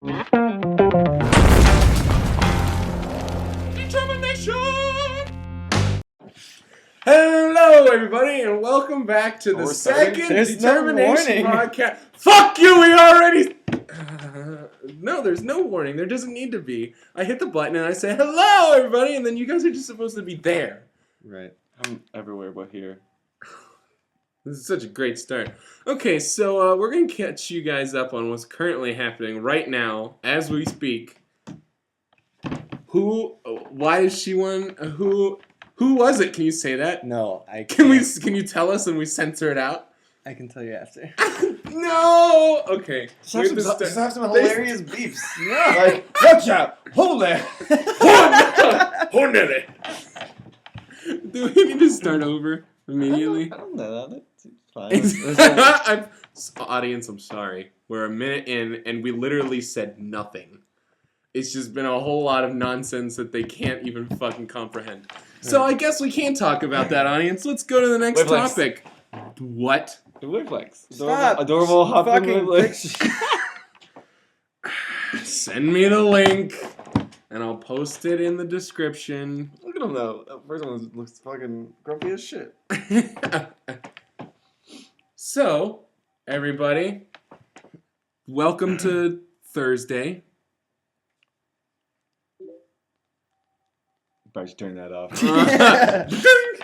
Hello, everybody, and welcome back to the second DtermiNATION Podcast. Fuck you, we already... no, there's no warning. There doesn't need to be. I hit the button and I say, hello, everybody, and then you guys are just supposed to be there. Right. I'm everywhere but here. This is such a great start. Okay, so we're going to catch you guys up on what's currently happening right now, as we speak. Why is she one? Who was it? Can you say that? No, I can't. Can you tell us and we censor it out? I can tell you after. No! Okay. Just have some hilarious beeps. No. Like, watch out! Hold it! Hold it! Do we need to start over immediately? I don't know that. It's fine. Audience, I'm sorry. We're a minute in and we literally said nothing. It's just been a whole lot of nonsense that they can't even fucking comprehend. So I guess we can't talk about that, audience. Let's go to the next topic. What? The Wavelengths. Stop. Adorable hopping Wavelengths. Send me the link, and I'll post it in the description. Look at him though. That first one looks fucking grumpy as shit. So, everybody, welcome to Thursday. Probably should turn that off.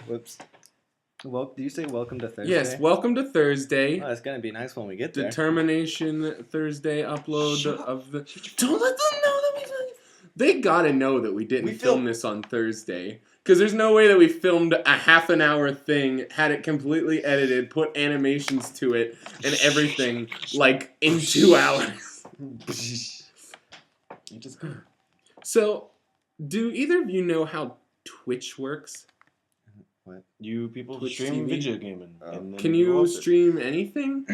Whoops. Well, do you say welcome to Thursday? Yes, welcome to Thursday. Oh, it's gonna be nice when we get there. DtermiNATION Thursday upload of the... Don't let them know that we... They gotta know that we didn't film this on Thursday. Because there's no way that we filmed a half an hour thing, had it completely edited, put animations to it, and everything, like, in 2 hours. So, do either of you know how Twitch works? What? You people Twitch stream TV? video gaming. And then Can you stream anything?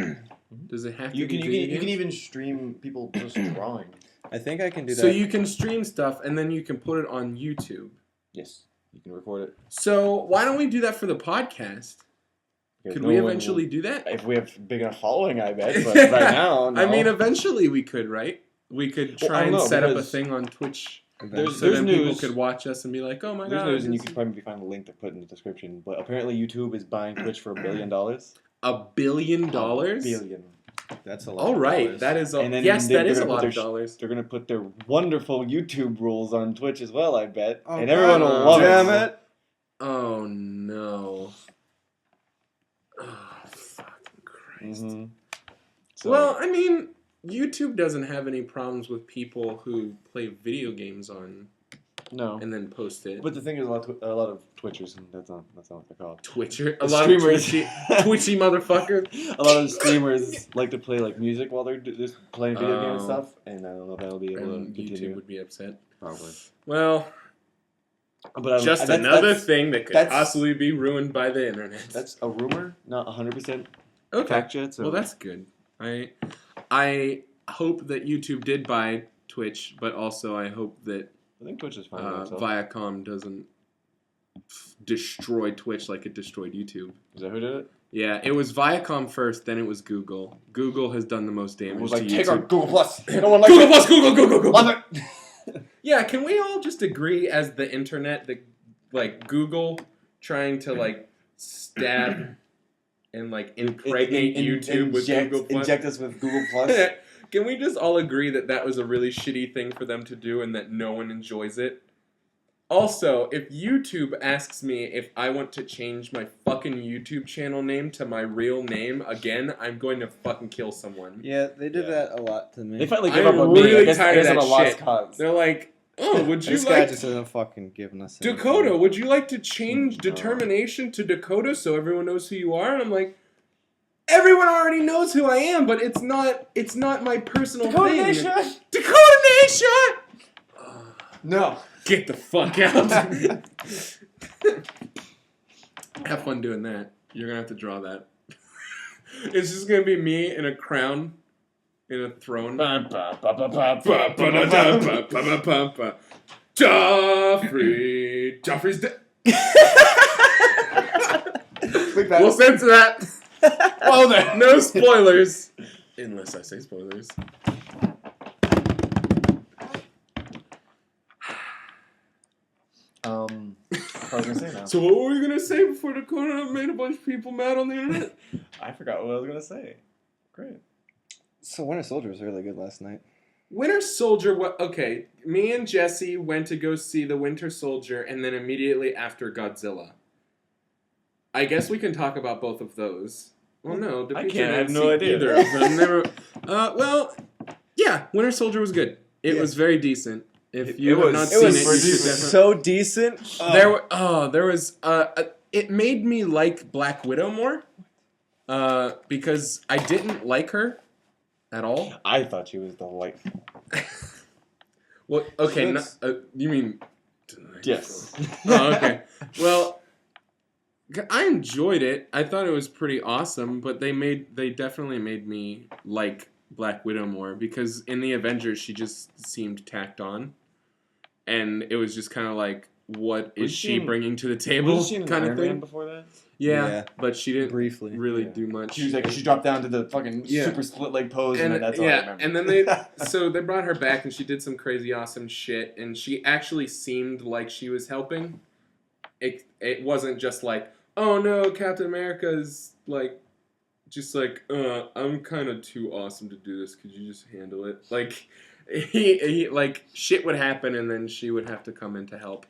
Does it have to you be can even stream people just drawing. I think I can do that. So you can stream stuff and then you can put it on YouTube. Yes, you can record it. So why don't we do that for the podcast? Could we eventually do that? If we have big enough following, I bet. But right now, no. I mean, eventually we could, right? We could try and set up a thing on Twitch. There's then news. people could watch us and be like, oh my god. There's news, and you can probably find the link to put in the description. But apparently YouTube is buying Twitch for $1 billion. $1 billion? $1 billion. That's a lot. All right, of that is a yes, that is a lot of dollars. They're gonna put their wonderful YouTube rules on Twitch as well, I bet, and everyone will love it. Oh no! Oh fucking Christ! Mm-hmm. So, Well, I mean, YouTube doesn't have any problems with people who play video games on no, and then post it. but the thing is, a lot of Twitchers, and that's not what they're called. Twitcher, The a lot streamers. of twitchy motherfuckers. A lot of streamers like to play like music while they're just playing video game and Oh. stuff, and I don't know if that'll be able And to continue. YouTube would be upset. Probably. Well, But just another thing that could possibly be ruined by the internet. That's a rumor, not 100% okay. fact yet. So. Well, that's good. I hope that YouTube did buy Twitch, but also I hope that I think Twitch is fine. by itself. Viacom doesn't destroy Twitch like it destroyed YouTube. Is that who did it? Yeah, it was Viacom first, then it was Google. Google has done the most damage It was to like, YouTube. take our Google Plus. No one likes Google it. Plus, Google. Love it. Yeah, can we all just agree as the internet that, like, Google trying to, like, stab and, like, impregnate YouTube with Google Plus? Inject us with Google Plus. Can we just all agree that that was a really shitty thing for them to do and that no one enjoys it? Also, if YouTube asks me if I want to change my fucking YouTube channel name to my real name again, I'm going to fucking kill someone. Yeah, they did that a lot to me. They finally give I'm up on me. really I guess tired of I'm that a lost shit. cause. They're like, oh, would you This guy like... just isn't fucking giving us Dakota, anything. would you like to change DtermiNATION to Dakota so everyone knows who you are? And I'm like, everyone already knows who I am, but it's not my personal Dakota thing. Nation! Dakota Nation! No. Get the fuck out. Have fun doing that. You're gonna have to draw that. It's just gonna be me in a crown, in a throne. Joffrey's dead. We'll censor that. Well then, no spoilers. Unless I say spoilers. was going to say now. So what were we going to say before Dakota made a bunch of people mad on the internet? I forgot what I was going to say. Great. So Winter Soldier was really good last night. Winter Soldier, okay, me and Jesse went to go see the Winter Soldier and then immediately after Godzilla. I guess we can talk about both of those. Well, no, I can't. I have no idea. Either of them. Never. Well, yeah, Winter Soldier was good. It was very decent. If you have not seen it, you should definitely. So decent. There was. It made me like Black Widow more. Because I didn't like her at all. I thought she was delightful. Well, okay, you mean... Yes. Oh, okay. Well, I enjoyed it. I thought it was pretty awesome, but they definitely made me like Black Widow more, because in the Avengers, she just seemed tacked on. And it was just kind of like, what is she bringing to the table kind of thing? Before that? Yeah, but she didn't briefly really do much. She was like, she dropped down to the fucking super split leg pose, and that's all I remember. And then they brought her back, and she did some crazy awesome shit, and she actually seemed like she was helping. It wasn't just like, oh no, Captain America's like, just like, I'm kind of too awesome to do this. Could you just handle it? Like, he like shit would happen, and then she would have to come in to help.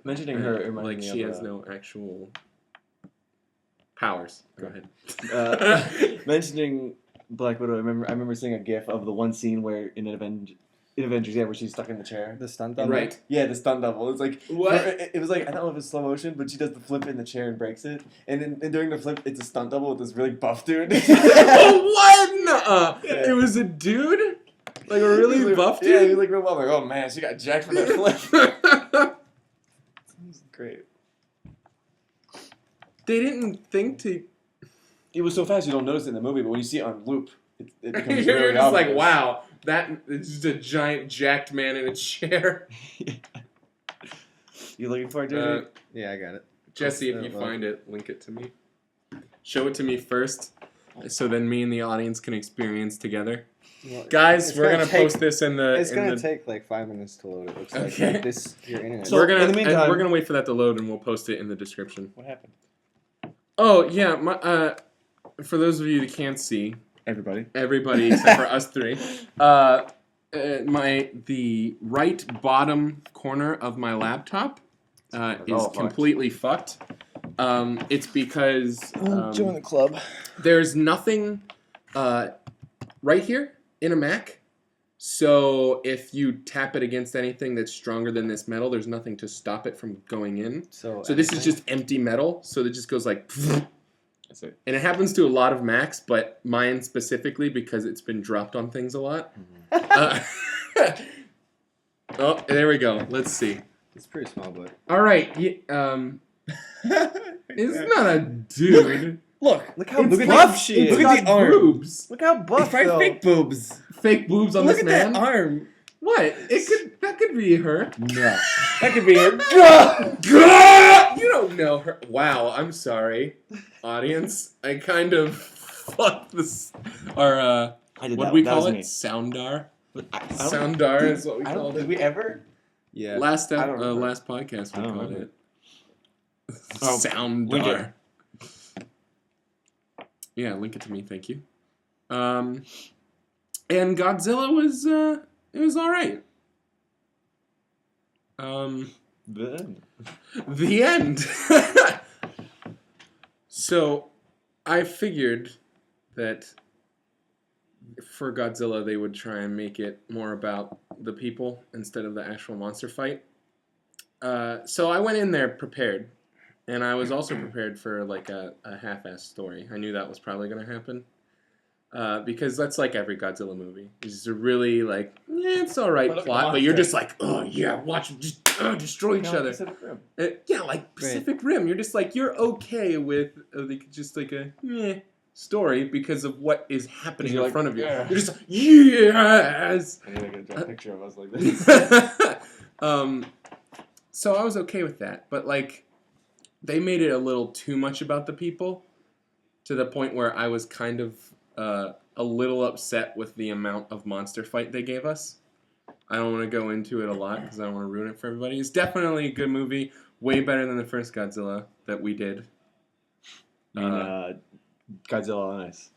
Mentioning her, like she has no actual powers. Go ahead. Mentioning Black Widow, I remember seeing a GIF of the one scene where in Avengers, where she's stuck in the chair. The stunt double. Right. Yeah, the stunt double. It's like what? It was like, I don't know if it's slow motion, but she does the flip in the chair and breaks it, and during the flip, it's a stunt double with this really buff dude. What? Nuh-uh. Yeah. It was a dude, like a really buff dude. Yeah, he was like real buff. Like, oh man, she got jacked from that flip. Great. They didn't think to. It was so fast you don't notice it in the movie, but when you see it on loop, it becomes You're really just obvious. like, wow, it's just a giant jacked man in a chair. You looking for it, Jesse? Yeah, I got it. Jesse, if you find it, link it to me. Show it to me first, so then me and the audience can experience together. Well, guys, we're gonna post this in the. It's gonna take like 5 minutes to load. It looks like this. Your internet. So in the meantime, we're gonna wait for that to load, and we'll post it in the description. What happened? Oh yeah, for those of you that can't see, everybody except for us three, the right bottom corner of my laptop is completely fucked. It's because join the club. There's nothing right here in a Mac. So if you tap it against anything that's stronger than this metal, there's nothing to stop it from going in. So this is just empty metal. So it just goes like. That's it. And it happens to a lot of Macs, but mine specifically because it's been dropped on things a lot. Mm-hmm. Oh, there we go. Let's see. It's pretty small, but. All right. It's not a dude. Look how buff she is. Look at the boobs. Look how buff. It's probably fake boobs. Fake boobs on this man. Look at that arm. What? That could be her. No. That could be her. You don't know her. Wow, I'm sorry, audience. I kind of fucked this. Our what do we call it? Soundar. Soundar is what we called it. Did we ever? Yeah. Last podcast we called it. Soundar. Yeah, link it to me, thank you. And Godzilla was it was all right. The end. So, I figured that for Godzilla they would try and make it more about the people instead of the actual monster fight. So I went in there prepared. And I was also prepared for like a half-assed story. I knew that was probably going to happen. Because that's like every Godzilla movie. It's just a really like, it's alright plot, but you're just like, oh yeah, watch them just destroy each other. Pacific Rim. Yeah, like Pacific Rim. You're just like, you're okay with just like a story because of what is happening in front of you. You're just like, yes! I need to get a picture of us like this. So I was okay with that. But like, they made it a little too much about the people to the point where I was kind of a little upset with the amount of monster fight they gave us. I don't want to go into it a lot because I don't want to ruin it for everybody. It's definitely a good movie, Way better than the first Godzilla that we did. Godzilla on Ice.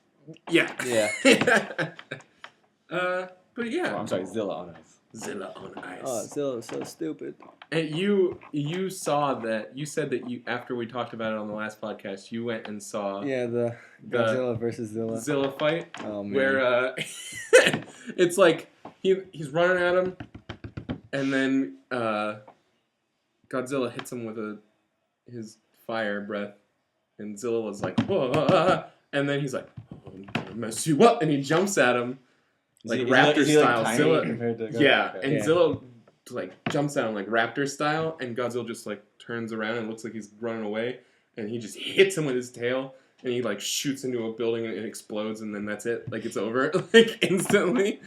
Yeah. Yeah. But yeah. Oh, I'm sorry, Zilla on Ice. Zilla on Ice. Oh, Zilla's so stupid. And you saw that, you said that you, after we talked about it on the last podcast, you went and saw Yeah, the Godzilla versus Zilla. Zilla fight. Oh, man. Where it's like he's running at him, and then Godzilla hits him with his fire breath, and Zilla was like, whoa, and then he's like, oh, I'm gonna mess you up, and he jumps at him like raptor style. Like Zilla, compared to yeah, and Yeah. Zilla like jumps at him like raptor style, and Godzilla just like turns around and looks like he's running away, and he just hits him with his tail, and he like shoots into a building and it explodes, and then that's it, like it's over, like instantly.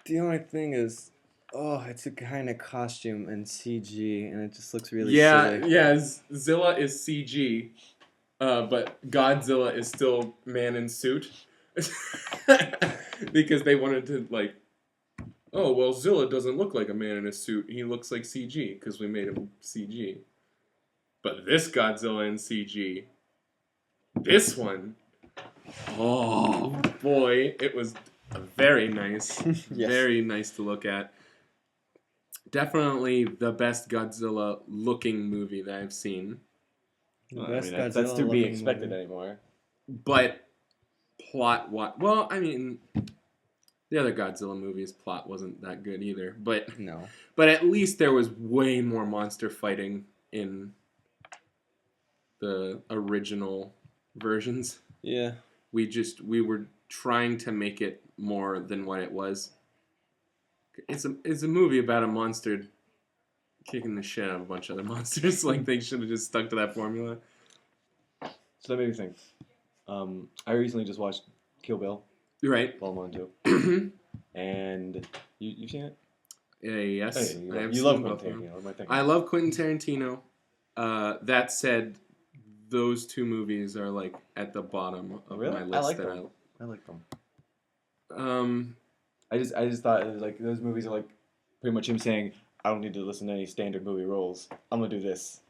The only thing is, it's a kind of costume and CG, and it just looks really silly. Yeah, Zilla is CG, but Godzilla is still man in suit. Because they wanted to, like, oh, well, Zilla doesn't look like a man in a suit. He looks like CG, because we made him CG. But this Godzilla in CG, this one, oh, boy, it was very nice. Yes. Very nice to look at. Definitely the best Godzilla-looking movie that I've seen. The Well, best that's Godzilla to be looking expected movie. anymore. But well, I mean, the other Godzilla movies plot wasn't that good either. But No. at least there was way more monster fighting in the original versions. Yeah. We were trying to make it more than what it was. It's a movie about a monster kicking the shit out of a bunch of other monsters. Like, they should have just stuck to that formula. So that made me think. I recently just watched Kill Bill, Right. Volume 1 and 2. And you've seen it? Yes. Hey, I have you seen love both Quentin of them. Tarantino. What am I thinking? I love Quentin Tarantino. That said, those two movies are like at the bottom of Really? my I list. like them. I like them. I just thought it was like those movies are like pretty much him saying, I don't need to listen to any standard movie roles. I'm gonna do this.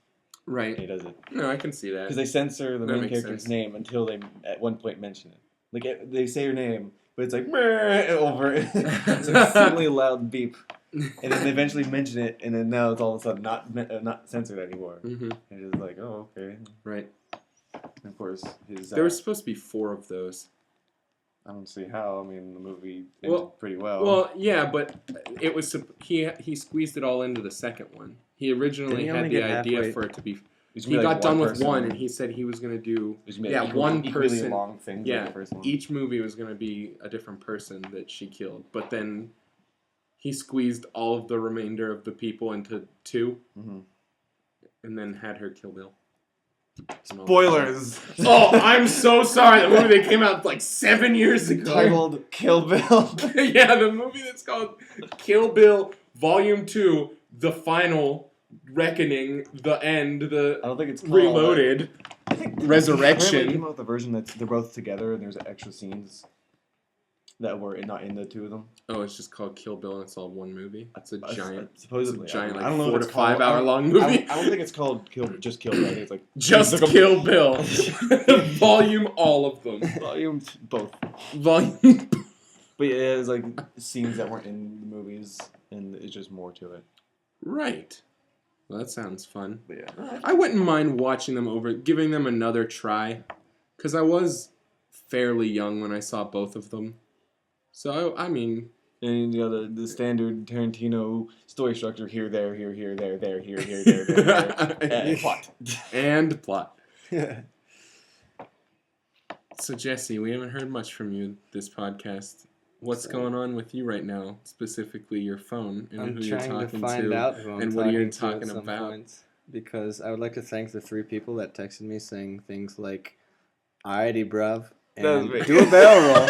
Right. And he does it. No, I can see that. Because they censor the That main makes character's sense. name until they at one point mention it. Like they say your name, but it's like "Meh," over it. It's like a extremely loud beep, and then they eventually mention it, and then now it's all of a sudden not censored anymore. Mm-hmm. And it's like, oh, okay. Right. And of course, his. There were supposed to be 4 of those. I don't see how. I mean, the movie ended Well- pretty well. Well, yeah, but it was he squeezed it all into the second one. He originally Didn't he had only the get idea halfway? for it to be. It's He gonna be got like done with person. one, and he said he was gonna do. It's gonna be Yeah, like one equally person- long thing. Yeah, Like the first one. each movie was gonna be a different person that she killed, but then he squeezed all of the remainder of the people into 2, Mm-hmm. and then had her kill Bill. Spoilers. Oh, I'm so sorry. The movie that came out like 7 years ago. Titled Kill Bill. Yeah, the movie that's called Kill Bill Volume 2, The Final Reckoning, The End, I don't think it's called Reloaded, I think Resurrection. came out with the version that they're both together and there's extra scenes that were not in the two of them. Oh, it's just called Kill Bill and it's all one movie. It's a giant, supposedly. it's a giant I like don't know 4 if to it's 5 called- hour long movie. I don't think it's called Kill Bill. I think it's like Just Kill Bill. Volume all of them. volume both. Volume. But yeah, it's like scenes that weren't in the movies, and it's just more to it. Right. Well, that sounds fun. But yeah, I wouldn't mind watching them over, giving them another try, because I was fairly young when I saw both of them. So, I mean... and the standard Tarantino story structure: here, there, here, there, there, and plot. And plot. So, Jesse, we haven't heard much from you this podcast. What's going on with you right now? Specifically, your phone and I'm who you're trying to talking find to, out who I'm and what you're talking talking to at some about. point, because I would like to thank the 3 people that texted me saying things like, "Alrighty, bruv," That was and me. "Do a barrel roll,"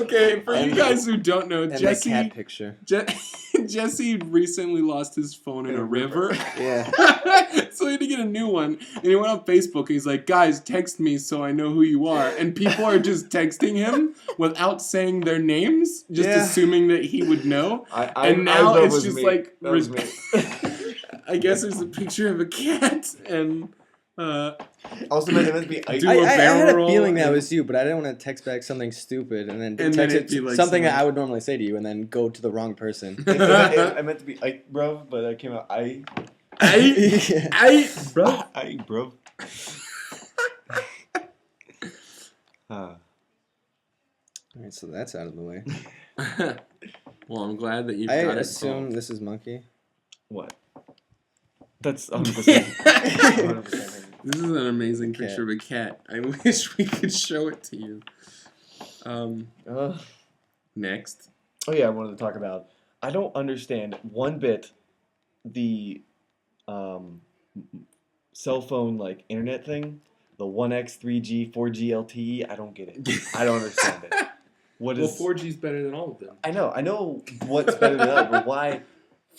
Okay, for you guys who don't know, and a Jesse cat picture. Jesse recently lost his phone in a river. Yeah. So he had to get a new one. And he went on Facebook and he's like, guys, text me so I know who you are. And people are just texting him without saying their names, just Yeah. assuming that he would know. I And now that it's was just me. like... That was me. I guess there's a picture of a cat and Also meant to be Do a I had a barrel feeling that and- was you, but I didn't want to text back something stupid and then then text it'd be like something that I would normally say to you and then go to the wrong person. I meant to be Ike, bro, but it came out I bro. Ike, bro. Alright, so that's out of the way. Well, I'm glad that you I got it assume solved. this is Monkey. What? That's 100%. 100%. This is an amazing Cat. picture of a cat. I wish we could show it to you. Next. Oh yeah, I wanted to talk about. I don't understand one bit the cell phone like internet thing, the 1x, 3G, 4G LTE. I don't get it. I don't understand it. What is? Well, 4G is better than all of them. I know what's better than that, but why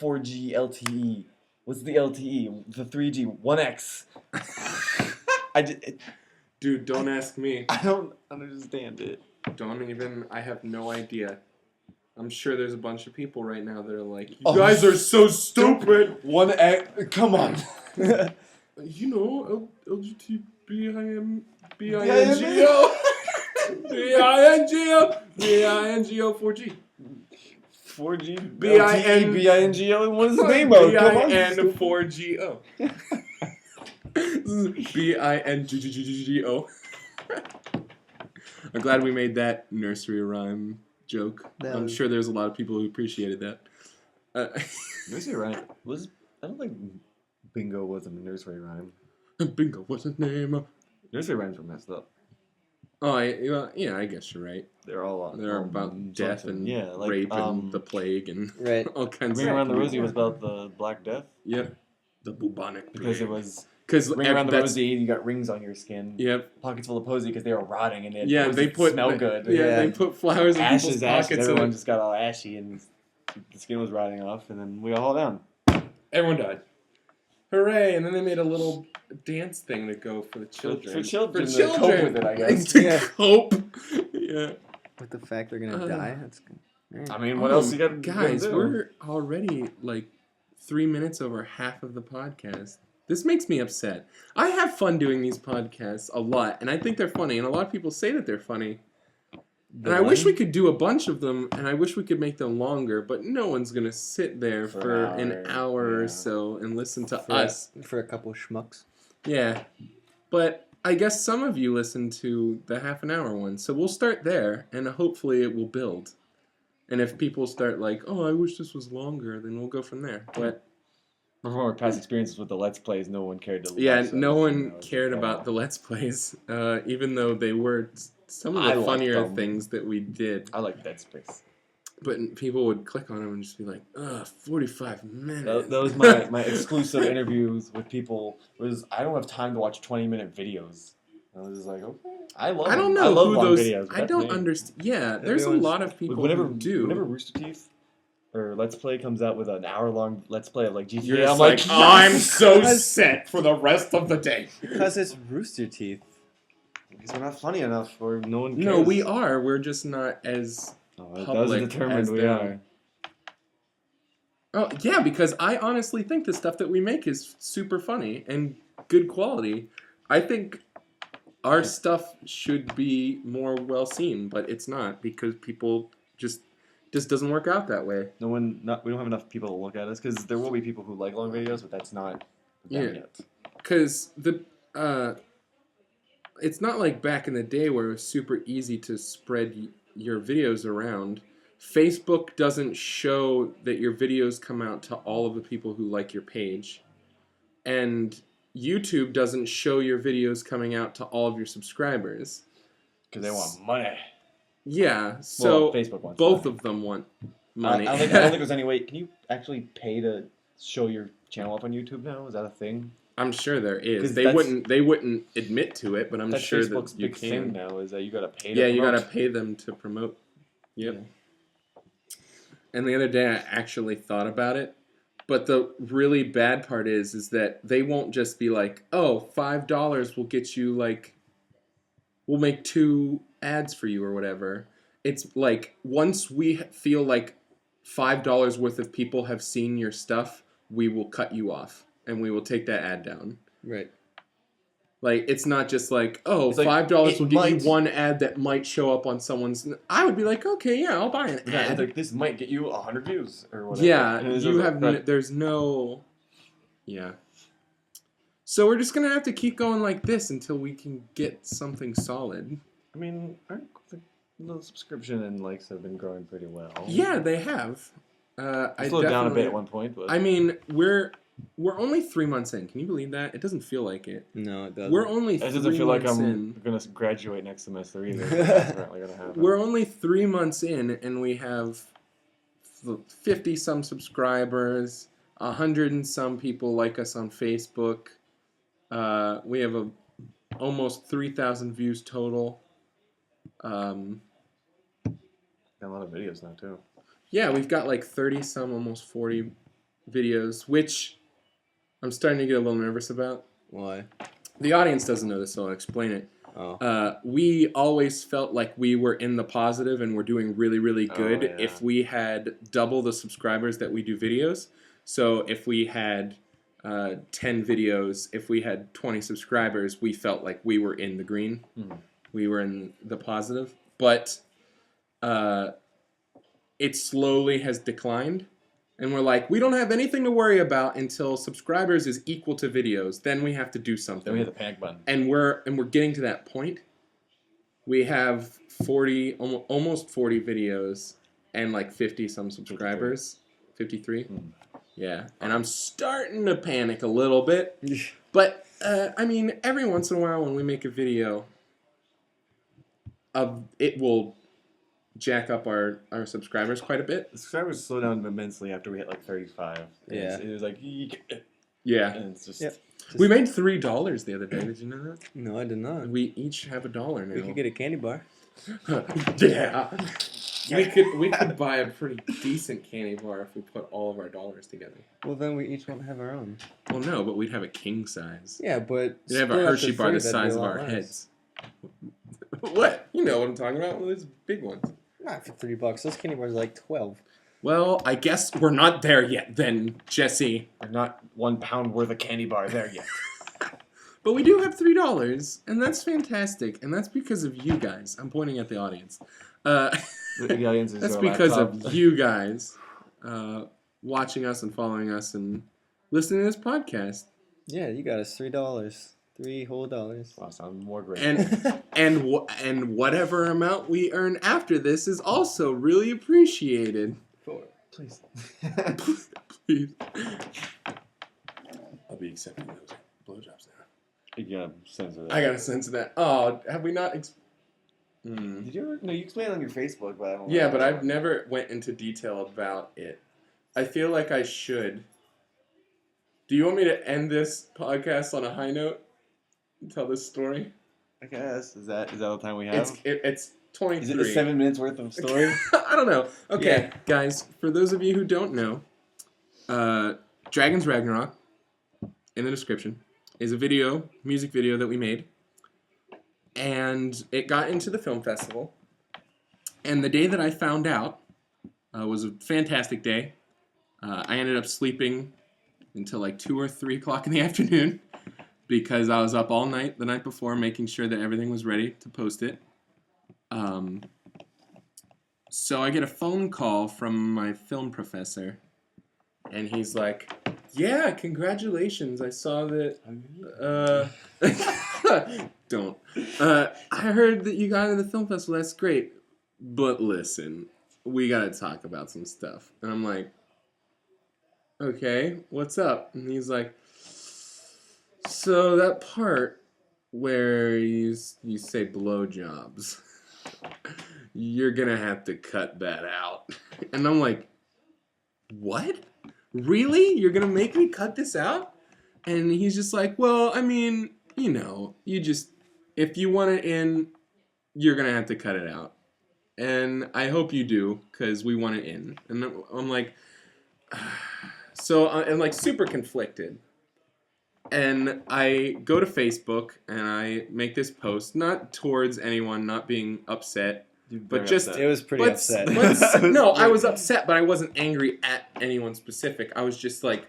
4G LTE? What's the LTE? The 3G 1x. Dude, don't ask me. I don't understand it. Don't even. I have no idea. I'm sure there's a bunch of people right now that are like, you Oh, guys are so stupid. 1x. Come on. You know, LGBTBINGO. BINGO 4G. 4G. BIN BINGO. What is the name of it? Come on. BIN 4GO. BINGO. I'm glad we made that nursery rhyme joke. I'm sure there's a lot of people who appreciated that. Nursery rhyme was. I don't think bingo was a nursery rhyme. Bingo, what's his name? Nursery rhymes were messed up. Oh, yeah, I guess you're right. They're all They're about death and rape and the plague and Right. all kinds Ring of Around the Rosie was about the Black Death. Yep. The bubonic Because plague. it was Because Ring Around the Rosie, you got rings on your skin. Yep. Pockets full of posy because they were rotting and it They put smell good. They put flowers in Ashes. people's pockets. Everyone And just got all ashy and the skin was rotting off, and then we all down. everyone died. Hooray! And then they made a little dance thing to go for the children. For children For to children. cope with it, I guess. To Yeah. cope. Yeah. With the fact they're gonna die, that's good. Alright. I mean, what else you got? Guys, do? we're already like 3 minutes over half of the podcast. This makes me upset. I have fun doing these podcasts a lot, and I think they're funny, and a lot of people say that they're funny. And I wish we could do a bunch of them, and I wish we could make them longer, but no one's going to sit there for an hour or so and listen to us. For a couple schmucks. Yeah. But I guess some of you listen to the half an hour one, so we'll start there, and hopefully it will build. And if people start like, oh, I wish this was longer, then we'll go from there. But From our past experiences with the Let's Plays, no one cared to. yeah, watch no them. one cared about the Let's Plays, even though they were some of I the liked funnier them. things that we did. I like Dead Space. But people would click on them and just be like, ugh, 45 minutes. That was my exclusive interviews with people. Was I don't have time to watch 20-minute videos. I was just like, okay, I love. I don't them. know I love who long those. videos. I don't understand. Yeah, there's a Everyone's- lot of people who do. Whenever Rooster Teeth or Let's Play comes out with an hour-long Let's Play of like GTA, You're just I'm like, like, oh, I'm yes! so set for the rest of the day. Because it's Rooster Teeth. Because we're not funny enough, or no one cares. No, we are. We're just not as. Oh, that was public determined as we them. are. Oh yeah, because I honestly think the stuff that we make is super funny and good quality. I think our stuff should be more well seen, but it's not because people just doesn't work out that way. We don't have enough people to look at us because there will be people who like long videos, but that's not them Yeah. yet. Because it's not like back in the day where it was super easy to spread your videos around. Facebook doesn't show that your videos come out to all of the people who like your page. And YouTube doesn't show your videos coming out to all of your subscribers. Because they want money. Yeah, so Facebook wants both money. of them want money. I don't think there's any way. Can you actually pay to show your channel up on YouTube now? Is that a thing? I'm sure there is. 'Cause They wouldn't admit to it, but I'm That's sure Facebook's that you big thing can. now is that you gotta pay to Yeah, you promote. gotta pay them to promote. Yep. Yeah. And the other day I actually thought about it, but the really bad part is that they won't just be like, oh, $5 will get you like, we'll make 2 ads for you or whatever. It's like once we feel like $5 worth of people have seen your stuff, we will cut you off and we will take that ad down. Right. Like, it's not just like, oh, It's like, $5 will get might- you one ad that might show up on someone's... I would be like, okay, yeah, I'll buy an Yeah, ad. like, this might get you 100 views or whatever. Yeah, And it's you just have... like, there's no... Yeah. So we're just going to have to keep going like this until we can get something solid. I mean, the subscription and likes have been growing pretty well. Yeah, they have. I slowed down a bit at one point, but... I mean, we're only 3 months in. Can you believe that? It doesn't feel like it. No, it doesn't. We're only It 3 doesn't feel like months I'm in. going to graduate next semester either. That's apparently going to happen. We're only 3 months in, and we have 50-some subscribers, 100 and some people like us on Facebook. We have almost 3,000 views total. Got a lot of videos now, too. Yeah, we've got like 30-some, almost 40 videos, which I'm starting to get a little nervous about. Why? The audience doesn't know this, so I'll explain it. Oh. We always felt like we were in the positive and we're doing really, really good Oh, yeah. if we had double the subscribers that we do videos. So if we had 10 videos, if we had 20 subscribers, we felt like we were in the green. Mm-hmm. We were in the positive. But it slowly has declined. And we're like, we don't have anything to worry about until subscribers is equal to videos. Then we have to do something. Then we hit the panic button. And we're getting to that point. We have 40, almost 40 videos and like 50-some subscribers. 53? Mm. Yeah. And I'm starting to panic a little bit. But, I mean, every once in a while when we make a video, it will jack up our subscribers quite a bit. The subscribers slowed down immensely after we hit like 35. Yeah. It was like, eek. Yeah. And it's just... Yep. We made $3 the other day. Did you know that? No, I did not. We each have $1 now. We could get a candy bar. Yeah. We could buy a pretty decent candy bar if we put all of our dollars together. Well, then we each won't have our own. Well, no, but we'd have a king size. Yeah, but We'd have a split up Hershey the bar the three, that'd be size a of lot our less. heads. What? You know what I'm talking about? One of those big ones. Not for $3. Those candy bars are like 12. Well, I guess we're not there yet then, Jesse. We're not £1 worth of candy bar there yet. But we do have $3, and that's fantastic. And that's because of you guys. I'm pointing at the audience. The audience is That's our because laptop. of you guys watching us and following us and listening to this podcast. Yeah, you got us $3. $3 whole dollars. Wow, sounds more great. And whatever amount we earn after this is also really appreciated. Please. Please. I'll be accepting those blowjobs now. You gotta censor that. I got a sense of that. Oh, have we not... Did you ever? No, you explained it on your Facebook, but I don't know. Yeah, but I've never went into detail about it. I feel like I should. Do you want me to end this podcast on a high note? And tell this story? I guess. Is that all the time we have? It's 23. Is it the 7 minutes worth of story? I don't know. Okay, Yeah. guys, for those of you who don't know, Dragon's Ragnarok, in the description, is a music video that we made. And it got into the film festival. And the day that I found out was a fantastic day. I ended up sleeping until like 2 or 3 o'clock in the afternoon because I was up all night the night before making sure that everything was ready to post it. So I get a phone call from my film professor. And he's like, yeah, congratulations. I saw that... Don't. I heard that you got into the film festival. That's great. But listen, we got to talk about some stuff. And I'm like, okay, what's up? And he's like, so that part where you say blowjobs, you're going to have to cut that out. And I'm like, what? Really? You're going to make me cut this out? And he's just like, well, I mean, you know, if you want it in, you're going to have to cut it out. And I hope you do, because we want it in. And I'm like, so I'm like super conflicted. And I go to Facebook and I make this post, not towards anyone not being upset, but just... It was pretty upset. No, I was upset, but I wasn't angry at anyone specific. I was just like,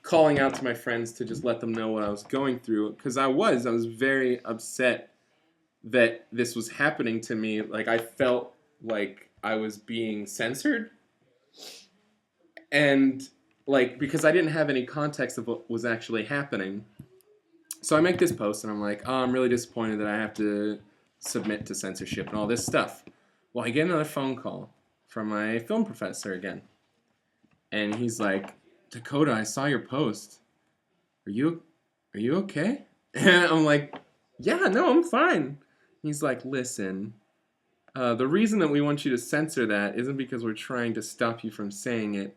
calling out to my friends to just let them know what I was going through. Because I was very upset that this was happening to me. Like, I felt like I was being censored. And, like, because I didn't have any context of what was actually happening. So I make this post, and I'm like, oh, I'm really disappointed that I have to submit to censorship and all this stuff. Well, I get another phone call from my film professor again. And he's like, Dakota, I saw your post. Are you okay? And I'm like, yeah, no, I'm fine. He's like, listen, the reason that we want you to censor that isn't because we're trying to stop you from saying it.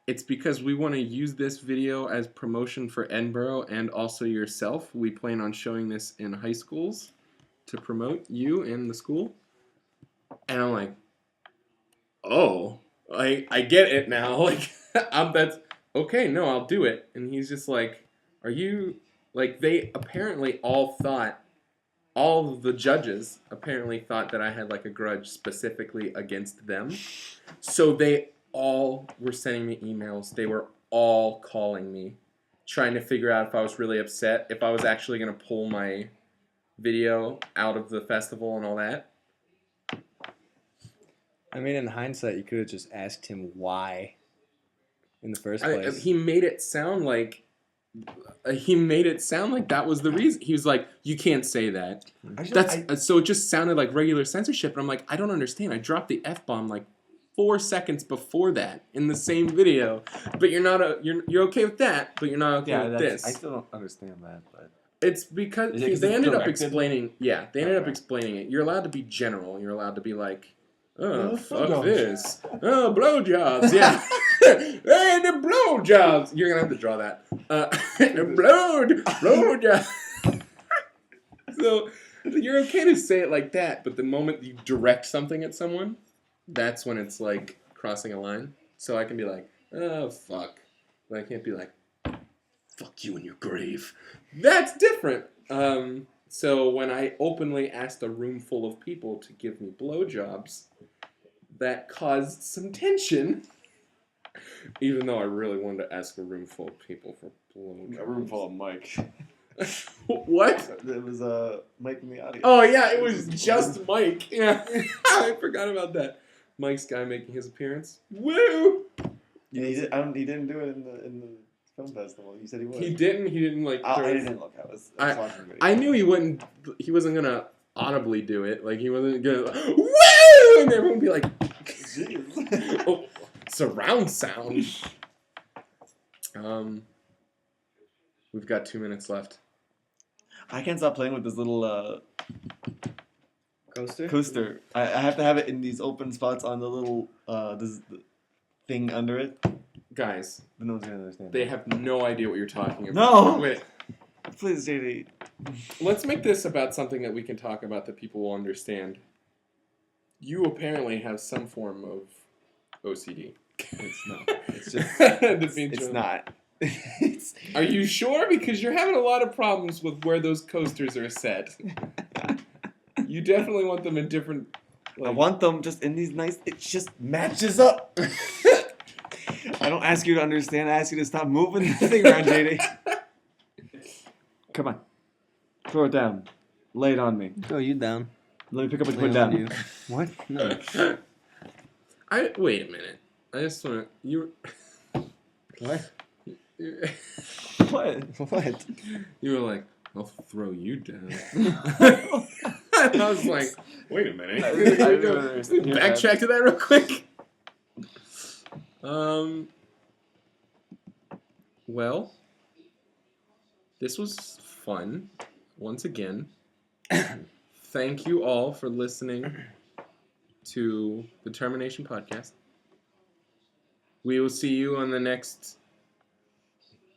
It's because we want to use this video as promotion for Edinburgh and also yourself. We plan on showing this in high schools to promote you and the school. And I'm like, oh, I get it now. Like, that's okay. No, I'll do it. And he's just like, are you like? They apparently all of the judges apparently thought that I had like a grudge specifically against them. So they all were sending me emails. They were all calling me, trying to figure out if I was really upset, if I was actually going to pull my video out of the festival and all that. I mean, in hindsight, you could have just asked him why in the first place. He made it sound like that was the reason. He was like, you can't say that. So it just sounded like regular censorship. And I'm like, I don't understand. I dropped the F-bomb like 4 seconds before that in the same video. But you're okay with that, but you're not okay with this. I still don't understand that, but it's because they ended up explaining. Yeah, they ended up explaining it. You're allowed to be general. You're allowed to be like, oh, fuck this. Oh, blowjobs. Yeah. Hey, the blowjobs. You're going to have to draw that. The blowjobs. So you're okay to say it like that, but the moment you direct something at someone, that's when it's like crossing a line. So I can be like, oh, fuck. But I can't be like, fuck you in your grave. That's different. So when I openly asked a room full of people to give me blowjobs, that caused some tension. Even though I really wanted to ask a room full of people for blowjobs. a room full of Mike. What? It was Mike in the audience. Oh yeah, it was just Mike. Yeah, I forgot about that. Mike's guy making his appearance. Woo! Yeah, he didn't do it in the film festival. You said he would. He didn't like. I didn't look. I was watching video. I knew he wouldn't. He wasn't gonna audibly do it. Like he wasn't gonna. Woo! And everyone would be like, oh, surround sound. We've got 2 minutes left. I can't stop playing with this little Coaster? I have to have it in these open spots on the little this thing under it. Guys, But no one's gonna understand. they have no idea what you're talking about. No! Wait, Please, JD. let's make this about something that we can talk about that people will understand. You apparently have some form of OCD. It's not. It's just. It's not. Are you sure? Because you're having a lot of problems with where those coasters are set. You definitely want them in different. I want them just in these nice. It just matches up. I don't ask you to understand. I ask you to stop moving the thing around, JD. Come on. Throw it down. Lay it on me. Throw you down. Let me pick up and Lay put it it on down. you. What? No. Wait a minute. I just want to. What? What? What? You were like, I'll throw you down. And I was like, wait a minute. I don't understand. Backtrack to that real quick. Well, this was fun. Once again, thank you all for listening to the DtermiNATION Podcast. We will see you on the next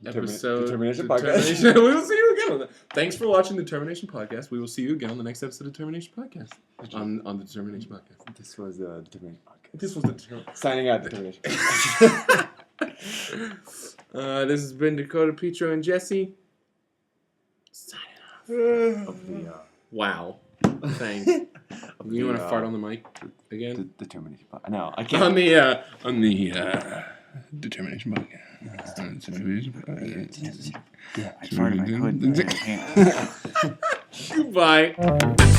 episode. DtermiNATION Podcast. We will see you again on the. Thanks for watching the DtermiNATION Podcast. We will see you again on the next episode of DtermiNATION Podcast. On the DtermiNATION Podcast. This was the DtermiNATION Podcast. This was the DtermiNATION. Signing out, DtermiNATION. This has been Dakota, Petro, and Jesse. Signing off. Wow. Thanks. You want to fart on the mic again? The DtermiNATION Podcast. No, I can't. On the DtermiNATION Podcast. Yeah, I'd fart if I could, but I can't. Goodbye.